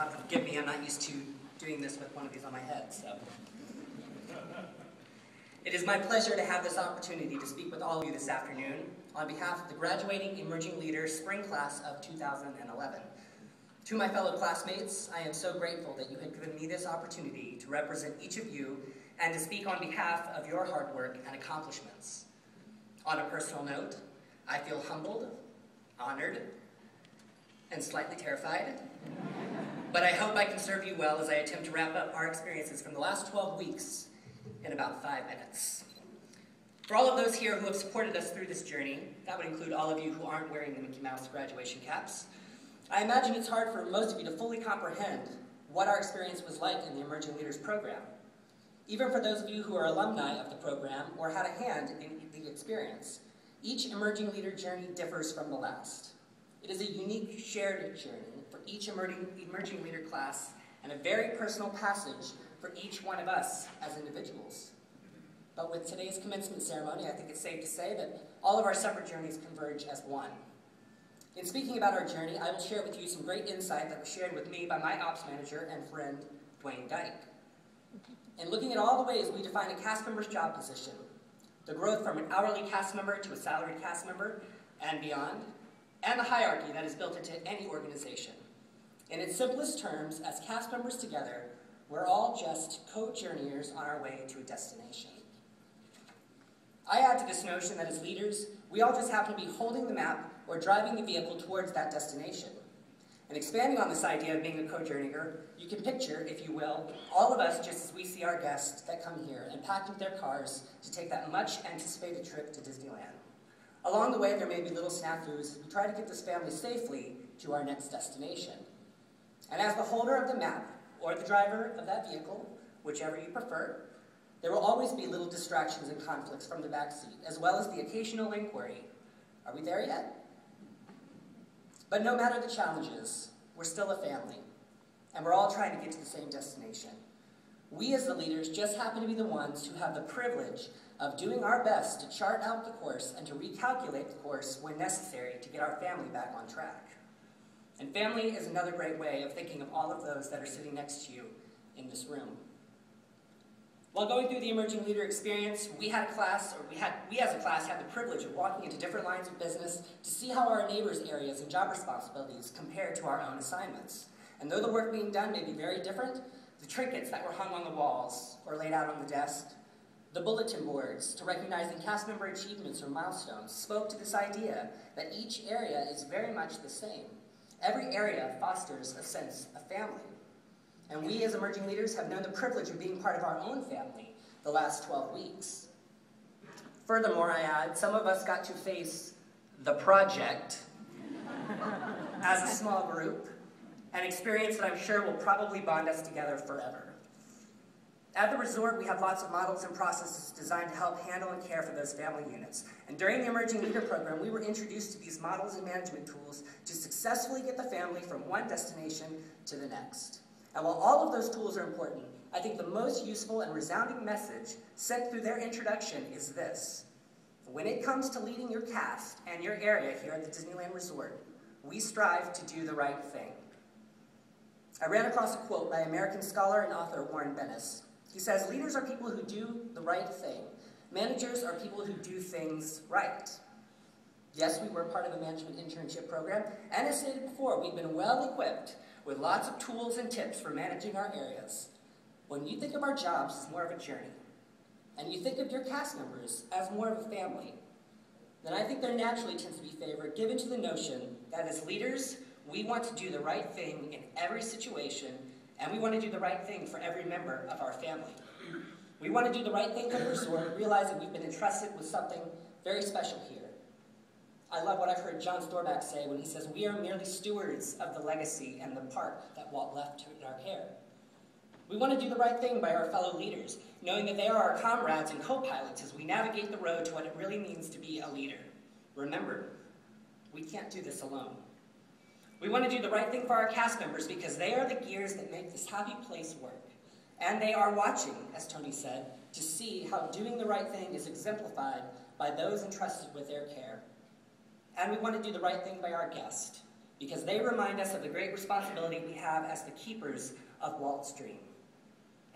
have to forgive me, I'm not used to doing this with one of these on my head, so. It is my pleasure to have this opportunity to speak with all of you this afternoon on behalf of the Graduating Emerging Leaders Spring Class of 2011. To my fellow classmates, I am so grateful that you have given me this opportunity to represent each of you and to speak on behalf of your hard work and accomplishments. On a personal note, I feel humbled, honored, and slightly terrified, but I hope I can serve you well as I attempt to wrap up our experiences from the last 12 weeks in about 5 minutes. For all of those here who have supported us through this journey, that would include all of you who aren't wearing the Mickey Mouse graduation caps, I imagine it's hard for most of you to fully comprehend what our experience was like in the Emerging Leaders program. Even for those of you who are alumni of the program or had a hand in the experience, each Emerging Leader journey differs from the last. It is a unique shared journey for each Emerging Leader class and a very personal passage for each one of us as individuals. But with today's commencement ceremony, I think it's safe to say that all of our separate journeys converge as one. In speaking about our journey, I will share with you some great insight that was shared with me by my ops manager and friend, Dwayne Dyke. In looking at all the ways we define a cast member's job position, the growth from an hourly cast member to a salaried cast member and beyond, and the hierarchy that is built into any organization. In its simplest terms, as cast members together, we're all just co-journeyers on our way to a destination. I add to this notion that as leaders, we all just happen to be holding the map or driving the vehicle towards that destination. And expanding on this idea of being a co-journeyer, you can picture, if you will, all of us just as we see our guests that come here and packed with their cars to take that much anticipated trip to Disneyland. Along the way, there may be little snafus as we try to get this family safely to our next destination. And as the holder of the map, or the driver of that vehicle, whichever you prefer, there will always be little distractions and conflicts from the back seat, as well as the occasional inquiry, are we there yet? But no matter the challenges, we're still a family, and we're all trying to get to the same destination. We as the leaders just happen to be the ones who have the privilege of doing our best to chart out the course and to recalculate the course when necessary to get our family back on track. And family is another great way of thinking of all of those that are sitting next to you in this room. While going through the Emerging Leader experience, we as a class had the privilege of walking into different lines of business to see how our neighbors' areas and job responsibilities compare to our own assignments. And though the work being done may be very different, the trinkets that were hung on the walls or laid out on the desk, the bulletin boards to recognizing cast member achievements or milestones spoke to this idea that each area is very much the same. Every area fosters a sense of family. And we as Emerging Leaders have known the privilege of being part of our own family the last 12 weeks. Furthermore, I add, some of us got to face the project as a small group, an experience that I'm sure will probably bond us together forever. At the resort, we have lots of models and processes designed to help handle and care for those family units. And during the Emerging Leader program, we were introduced to these models and management tools to successfully get the family from one destination to the next. And while all of those tools are important, I think the most useful and resounding message sent through their introduction is this. When it comes to leading your cast and your area here at the Disneyland Resort, we strive to do the right thing. I ran across a quote by American scholar and author Warren Bennis. He says, leaders are people who do the right thing. Managers are people who do things right. Yes, we were part of a management internship program, and as stated before, we've been well equipped with lots of tools and tips for managing our areas. When you think of our jobs as more of a journey, and you think of your cast members as more of a family, then I think there naturally tends to be favor given to the notion that as leaders, we want to do the right thing in every situation, and we want to do the right thing for every member of our family. We want to do the right thing for the resort, realizing we've been entrusted with something very special here. I love what I've heard John Storback say when he says, we are merely stewards of the legacy and the part that Walt left in our care. We want to do the right thing by our fellow leaders, knowing that they are our comrades and co-pilots as we navigate the road to what it really means to be a leader. Remember, we can't do this alone. We want to do the right thing for our cast members because they are the gears that make this happy place work. And they are watching, as Tony said, to see how doing the right thing is exemplified by those entrusted with their care. And we want to do the right thing by our guest, because they remind us of the great responsibility we have as the keepers of Walt's dream.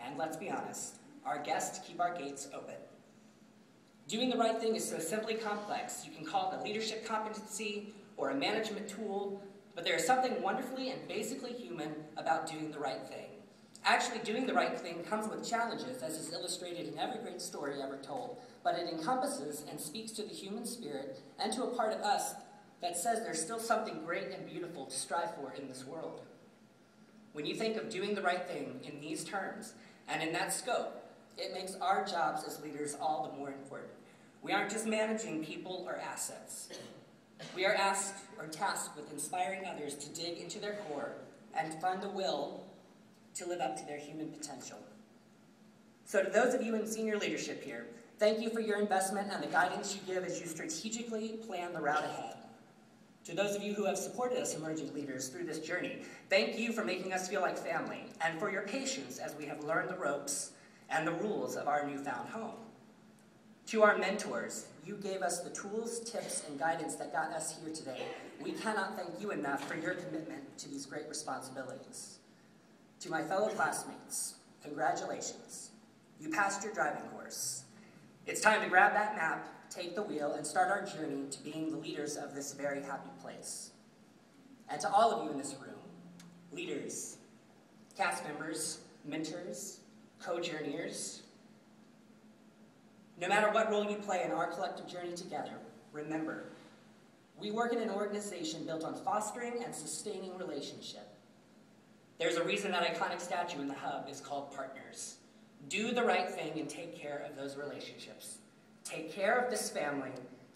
And let's be honest, our guests keep our gates open. Doing the right thing is so simply complex. You can call it a leadership competency or a management tool, but there is something wonderfully and basically human about doing the right thing. Actually, doing the right thing comes with challenges, as is illustrated in every great story ever told, but it encompasses and speaks to the human spirit and to a part of us that says there's still something great and beautiful to strive for in this world. When you think of doing the right thing in these terms and in that scope, it makes our jobs as leaders all the more important. We aren't just managing people or assets. We are asked or tasked with inspiring others to dig into their core and find the will to live up to their human potential. So to those of you in senior leadership here, thank you for your investment and the guidance you give as you strategically plan the route ahead. To those of you who have supported us emerging leaders through this journey, thank you for making us feel like family and for your patience as we have learned the ropes and the rules of our newfound home. To our mentors, you gave us the tools, tips, and guidance that got us here today. We cannot thank you enough for your commitment to these great responsibilities. To my fellow classmates, congratulations. You passed your driving course. It's time to grab that map, take the wheel, and start our journey to being the leaders of this very happy place. And to all of you in this room, leaders, cast members, mentors, co-journeyers, no matter what role you play in our collective journey together, remember, we work in an organization built on fostering and sustaining relationship. There's a reason that iconic statue in the hub is called Partners. Do the right thing and take care of those relationships. Take care of this family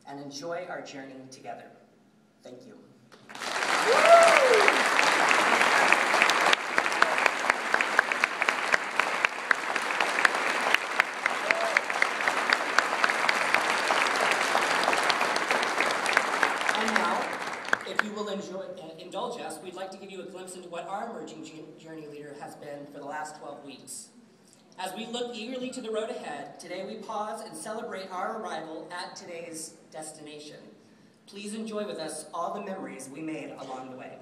and enjoy our journey together. Thank you. Indulge us, we'd like to give you a glimpse into what our emerging journey leader has been for the last 12 weeks. As we look eagerly to the road ahead, today we pause and celebrate our arrival at today's destination. Please enjoy with us all the memories we made along the way.